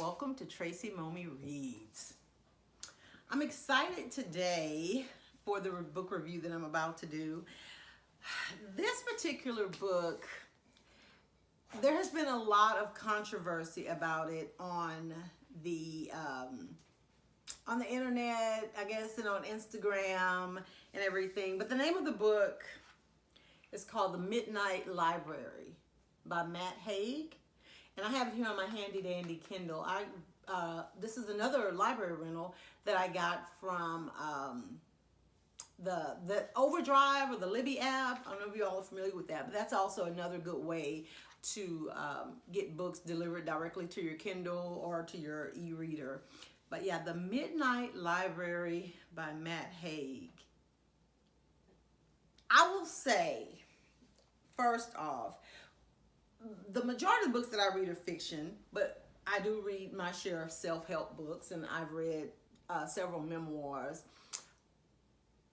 welcome to Tracy Momi Reads. I'm excited today for the book review that I'm about to do. This particular book, there has been a lot of controversy about it on the internet, I guess, and on Instagram and everything. But the name of the book is called The Midnight Library by Matt Haig. And I have it here on my handy dandy Kindle. This is another library rental that I got from the Overdrive or the Libby app. I don't know if you all are familiar with that, but that's also another good way to get books delivered directly to your Kindle or to your e-reader. But yeah, The Midnight Library by Matt Haig. I will say, first off, the majority of the books that I read are fiction, but I do read my share of self-help books, and I've read several memoirs.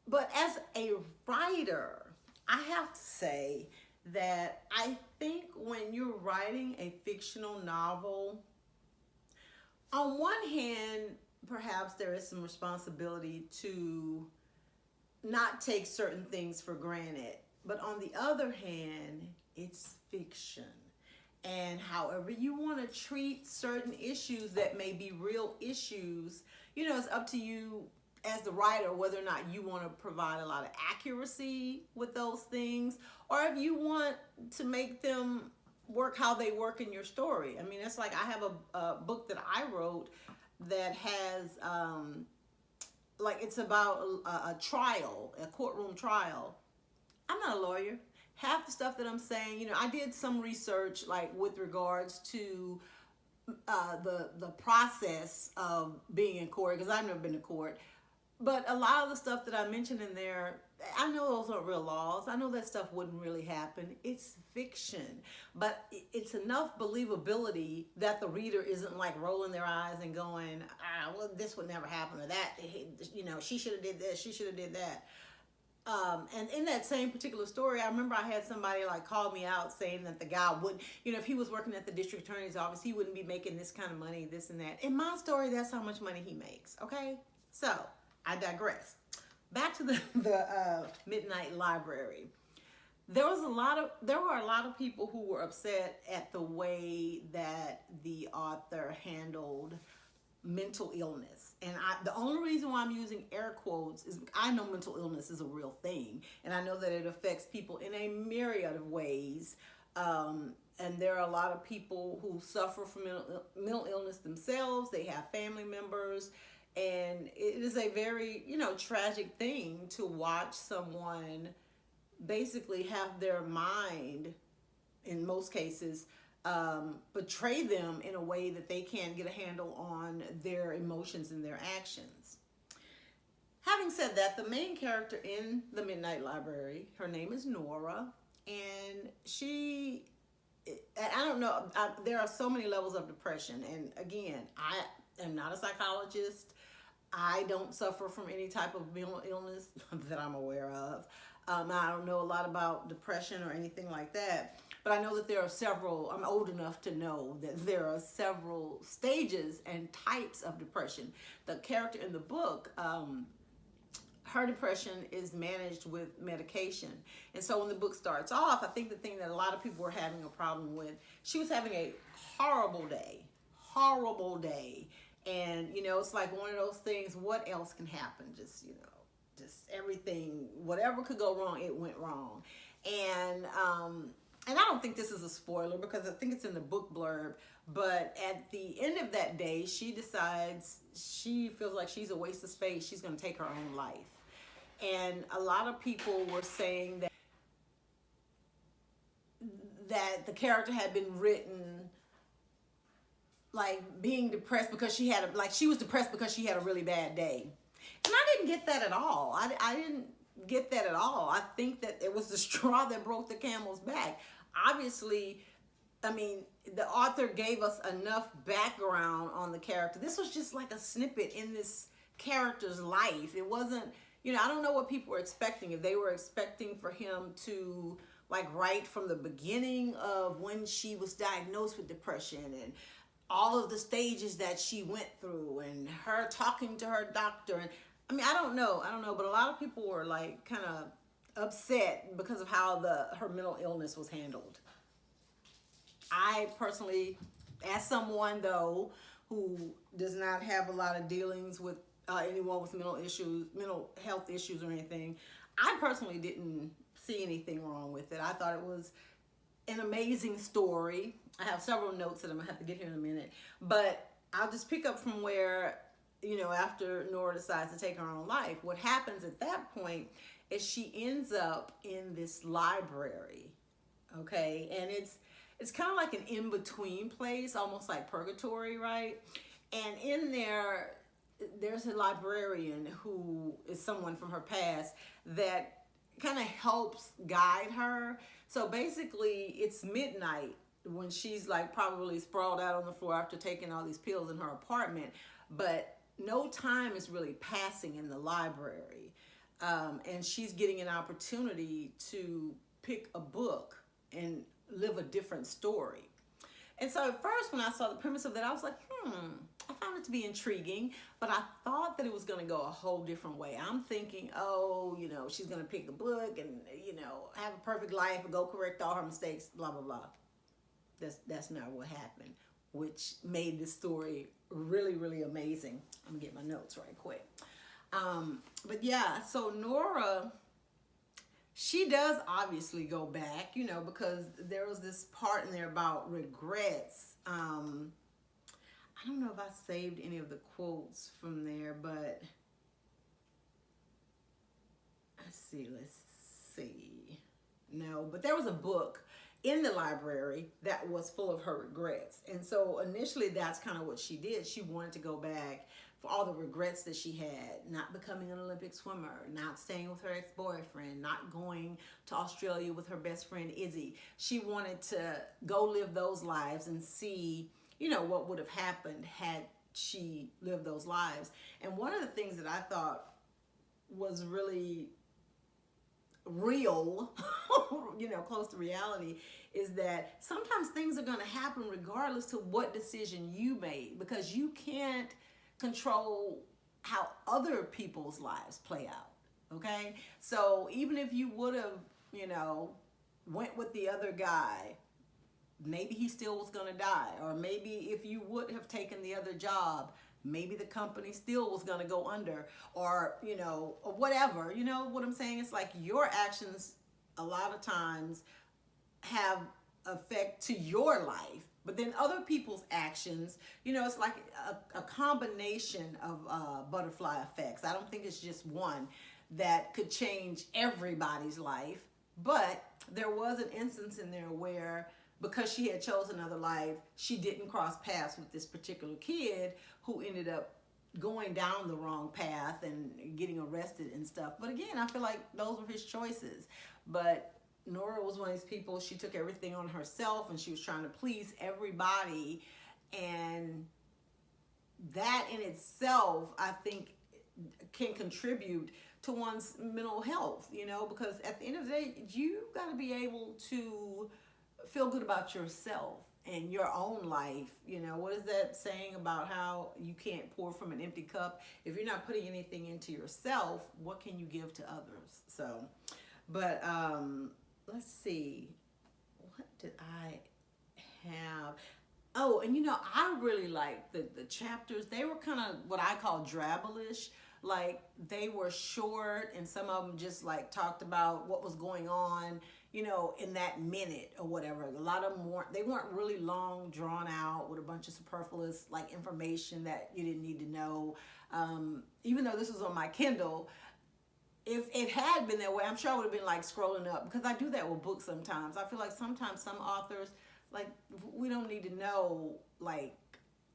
But as a writer, I have to say that I think when you're writing a fictional novel, on one hand, perhaps there is some responsibility to not take certain things for granted. But on the other hand, it's fiction. And however you want to treat certain issues that may be real issues, you know, it's up to you as the writer whether or not you want to provide a lot of accuracy with those things, or if you want to make them work how they work in your story. I mean, it's like I have a book that I wrote that has, it's about a trial, a courtroom trial. I'm not a lawyer. Half the stuff that I'm saying, you know, I did some research like with regards to the process of being in court, because I've never been to court. But a lot of the stuff that I mentioned in there, I know those aren't real laws. I know that stuff wouldn't really happen. It's fiction. But it's enough believability that the reader isn't like rolling their eyes and going, well, this would never happen, or that, you know, she should have did this, she should have did that. And in that same particular story, I remember I had somebody like call me out saying that the guy would, you know, if he was working at the district attorney's office, he wouldn't be making this kind of money, this and that. In my story, that's how much money he makes. Okay, so I digress. Back to the Midnight Library. There were a lot of people who were upset at the way that the author handled mental illness. And the only reason why I'm using air quotes is I know mental illness is a real thing, and I know that it affects people in a myriad of ways. And there are a lot of people who suffer from mental illness themselves. They have family members, and it is a very, you know, tragic thing to watch someone basically have their mind, in most cases, betray them in a way that they can't get a handle on their emotions and their actions. Having said that, the main character in The Midnight Library, her name is Nora, and she, I don't know, there are so many levels of depression. And again, I am not a psychologist. I don't suffer from any type of mental illness that I'm aware of. I don't know a lot about depression or anything like that. But I know that there are several, I'm old enough to know that there are several stages and types of depression. The character in the book, her depression is managed with medication. And so when the book starts off, I think the thing that a lot of people were having a problem with, she was having a horrible day. And, you know, it's like one of those things, what else can happen? Just, you know, just everything, whatever could go wrong, it went wrong. And I don't think this is a spoiler because I think it's in the book blurb, but at the end of that day, she decides she feels like she's a waste of space. She's going to take her own life. And a lot of people were saying that the character had been written like being depressed because she was depressed because she had a really bad day. And I didn't get that at all. I didn't get that at all. I think that it was the straw that broke the camel's back. Obviously, I mean, the author gave us enough background on the character. This was just like a snippet in this character's life. It wasn't, you know, I don't know what people were expecting. If they were expecting for him to like right from the beginning of when she was diagnosed with depression and all of the stages that she went through and her talking to her doctor. And I mean, I don't know, but a lot of people were like kind of upset because of how her mental illness was handled. I personally, as someone though who does not have a lot of dealings with anyone with mental health issues or anything, I personally didn't see anything wrong with it. I thought it was an amazing story. I have several notes that I'm gonna have to get here in a minute, but I'll just pick up from where, after Nora decides to take her own life. What happens at that point is she ends up in this library, okay, and it's kind of like an in-between place, almost like purgatory, right? And in there's a librarian who is someone from her past that kind of helps guide her. So basically, it's midnight when she's like probably sprawled out on the floor after taking all these pills in her apartment, but no time is really passing in the library. And she's getting an opportunity to pick a book and live a different story. And so at first, when I saw the premise of that, I was like, I found it to be intriguing, but I thought that it was going to go a whole different way. I'm thinking, she's going to pick a book and, have a perfect life and go correct all her mistakes, blah, blah, blah. That's not what happened, which made this story really, really amazing. I'm going to get my notes right quick. But yeah, so Nora, she does obviously go back, because there was this part in there about regrets. I don't know if I saved any of the quotes from there, but let's see. No, but there was a book in the library that was full of her regrets. And so initially that's kind of what she did. She wanted to go back for all the regrets that she had, not becoming an Olympic swimmer, not staying with her ex-boyfriend, not going to Australia with her best friend Izzy. She wanted to go live those lives and see, what would have happened had she lived those lives. And one of the things that I thought was really real, close to reality, is that sometimes things are going to happen regardless to what decision you made, because you can't control how other people's lives play out. Okay, so even if you would have, went with the other guy, maybe he still was going to die. Or maybe if you would have taken the other job, maybe the company still was going to go under, or, or whatever. You know what I'm saying? It's like your actions a lot of times have effect to your life, but then other people's actions, it's like a combination of butterfly effects. I don't think it's just one that could change everybody's life, but there was an instance in there where, because she had chosen another life, she didn't cross paths with this particular kid who ended up going down the wrong path and getting arrested and stuff. But again, I feel like those were his choices. But Nora was one of these people, she took everything on herself and she was trying to please everybody. And that in itself, I think, can contribute to one's mental health, because at the end of the day, you got to be able to feel good about yourself and your own life. What is that saying about how you can't pour from an empty cup? If you're not putting anything into yourself, what can you give to others? So, but let's see, what did I have? Oh, and I really liked the chapters. They were kind of what I call drabblish. Like, they were short, and some of them just like talked about what was going on, in that minute or whatever. A lot of them weren't really long, drawn out with a bunch of superfluous like information that you didn't need to know. Even though this was on my Kindle, if it had been that way, I'm sure I would have been like scrolling up, because I do that with books sometimes. I feel like sometimes some authors, like, we don't need to know like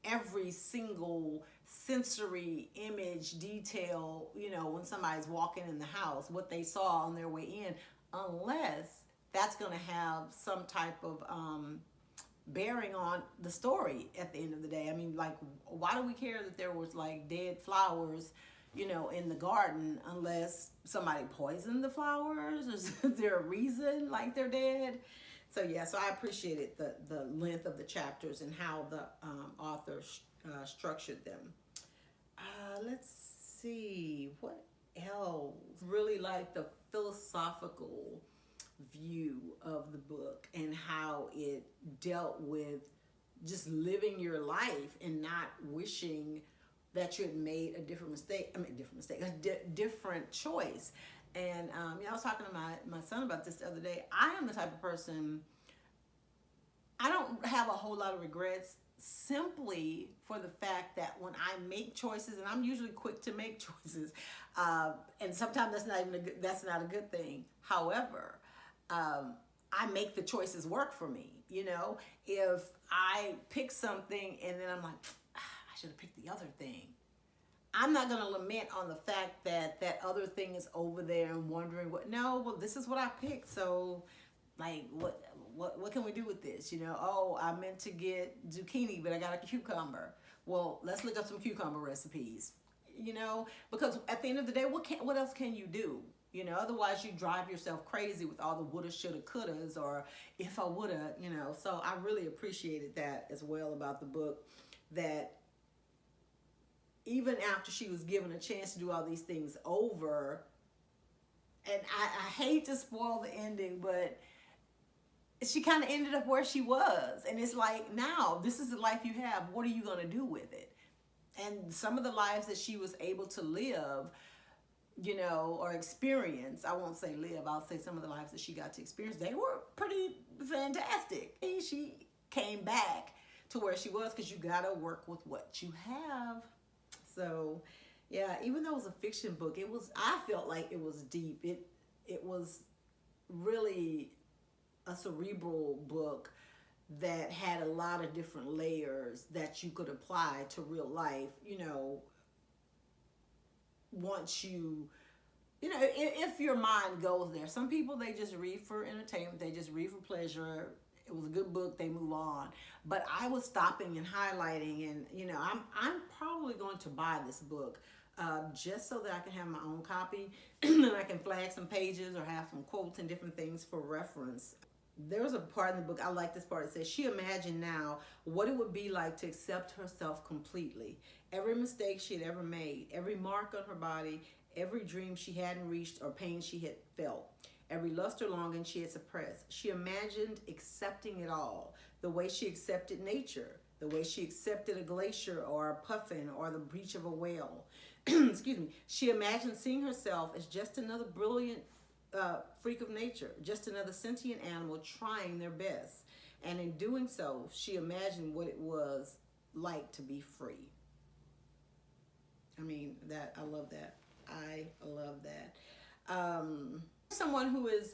every single sensory image detail, when somebody's walking in the house, what they saw on their way in, unless that's going to have some type of bearing on the story at the end of the day. I mean, like, why do we care that there was like dead flowers, in the garden, unless somebody poisoned the flowers? Is there a reason like they're dead? So yeah, so I appreciated the length of the chapters and how the author structured them. Let's see what else. Really like the philosophical view of the book and how it dealt with just living your life and not wishing that you had made a different mistake. I mean, a different mistake, different choice. And I was talking to my son about this the other day. I am the type of person, I don't have a whole lot of regrets simply for the fact that when I make choices, and I'm usually quick to make choices, and sometimes that's not a good thing. However, I make the choices work for me. You know, if I pick something and then I'm like, I should have picked the other thing, I'm not going to lament on the fact that that other thing is over there and wondering what. No, well, this is what I picked. So, like, what can we do with this? You know, oh, I meant to get zucchini, but I got a cucumber. Well, let's look up some cucumber recipes. You know, because at the end of the day, what else can you do? You know, otherwise you drive yourself crazy with all the woulda, shoulda, couldas, or if I woulda. You know, so I really appreciated that as well about the book, that even after she was given a chance to do all these things over, and I hate to spoil the ending, but she kind of ended up where she was. And it's like, now, this is the life you have. What are you going to do with it? And some of the lives that she was able to live, you know, or experience, I won't say live, I'll say some of the lives that she got to experience, they were pretty fantastic. And she came back to where she was because you got to work with what you have. So, yeah, even though it was a fiction book, I felt like it was deep. It was really a cerebral book that had a lot of different layers that you could apply to real life, you know, once you know, if your mind goes there. Some people, they just read for entertainment, they just read for pleasure. It was a good book, they move on. But I was stopping and highlighting, and you know, I'm probably going to buy this book just so that I can have my own copy and I can flag some pages or have some quotes and different things for reference. There's a part in the book, I like this part. It says, she imagined now what it would be like to accept herself completely. Every mistake she had ever made, every mark on her body, every dream she hadn't reached or pain she had felt, every lust or longing she had suppressed. She imagined accepting it all, the way she accepted nature, the way she accepted a glacier or a puffin or the breach of a whale. Excuse me. She imagined seeing herself as just another brilliant freak of nature, just another sentient animal trying their best. And in doing so, she imagined what it was like to be free. I mean, I love that. I love that. Someone who is,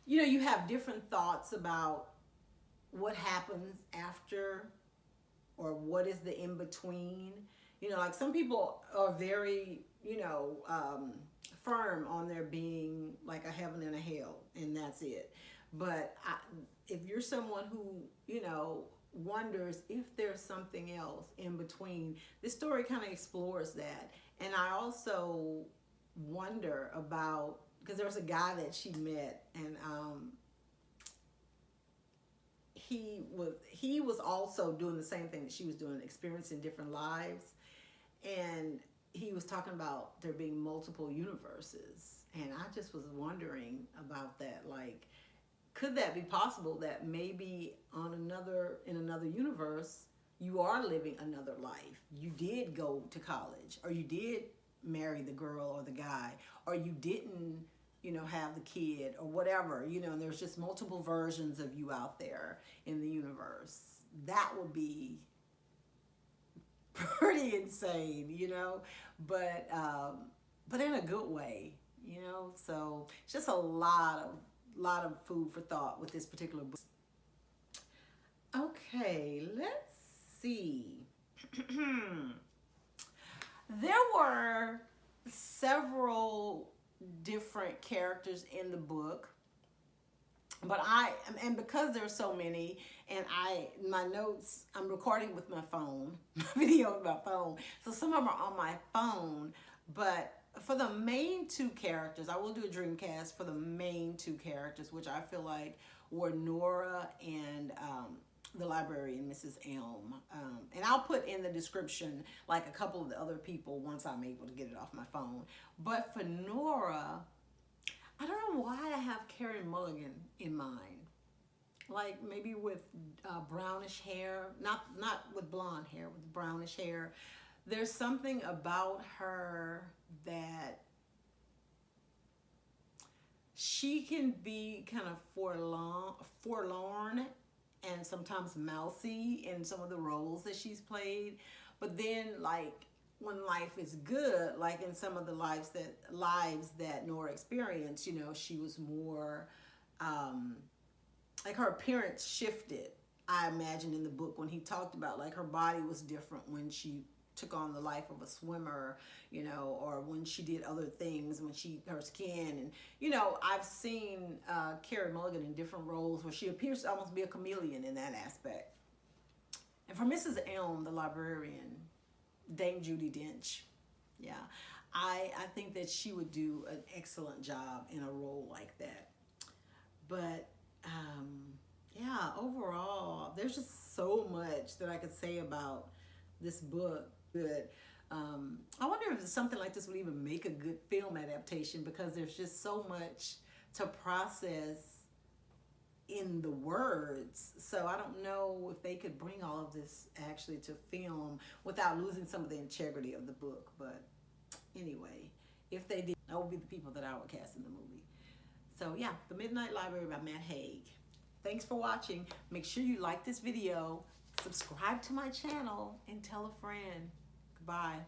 you know, you have different thoughts about what happens after or what is the in between. You know, like some people are very, you know, firm on there being like a heaven and a hell, and that's it. But if you're someone who, you know, wonders if there's something else in between, this story kind of explores that. And I also wonder about, because there was a guy that she met, and he was also doing the same thing that she was doing, experiencing different lives. And he was talking about there being multiple universes, and I just was wondering about that. Like, could that be possible, that maybe in another universe you are living another life? You did go to college, or you did marry the girl or the guy, or you didn't, you know, have the kid or whatever, you know, and there's just multiple versions of you out there in the universe. That would be pretty insane, you know, but in a good way, you know. So it's just a lot of food for thought with this particular book. Okay, let's see. There were several different characters in the book, but because there's so many, and my notes, I'm recording with my phone, video with my phone, so some of them are on my phone. But for the main two characters, I will do a Dreamcast for the main two characters, which I feel like were Nora and the librarian, Mrs. Elm. And I'll put in the description like a couple of the other people once I'm able to get it off my phone. But for Nora, I don't know why I have Karen Mulligan in mind. Like maybe with brownish hair, not with blonde hair, with brownish hair. There's something about her that she can be kind of forlorn and sometimes mousy in some of the roles that she's played. But then, like, when life is good, like in some of the lives that Nora experienced, you know, she was more like her appearance shifted. I imagine in the book when he talked about like her body was different when she took on the life of a swimmer, you know, or when she did other things, when her skin, and you know, I've seen Carey Mulligan in different roles where she appears to almost be a chameleon in that aspect. And for Mrs. Elm, the librarian, Dame Judi Dench, yeah, I think that she would do an excellent job in a role like that. But yeah, overall, there's just so much that I could say about this book. Good. I wonder if something like this would even make a good film adaptation, because there's just so much to process in the words. So I don't know if they could bring all of this actually to film without losing some of the integrity of the book. But anyway, if they did, that would be the people that I would cast in the movie. So yeah, The Midnight Library by Matt Haig. Thanks for watching. Make sure you like this video, subscribe to my channel, and tell a friend. Goodbye.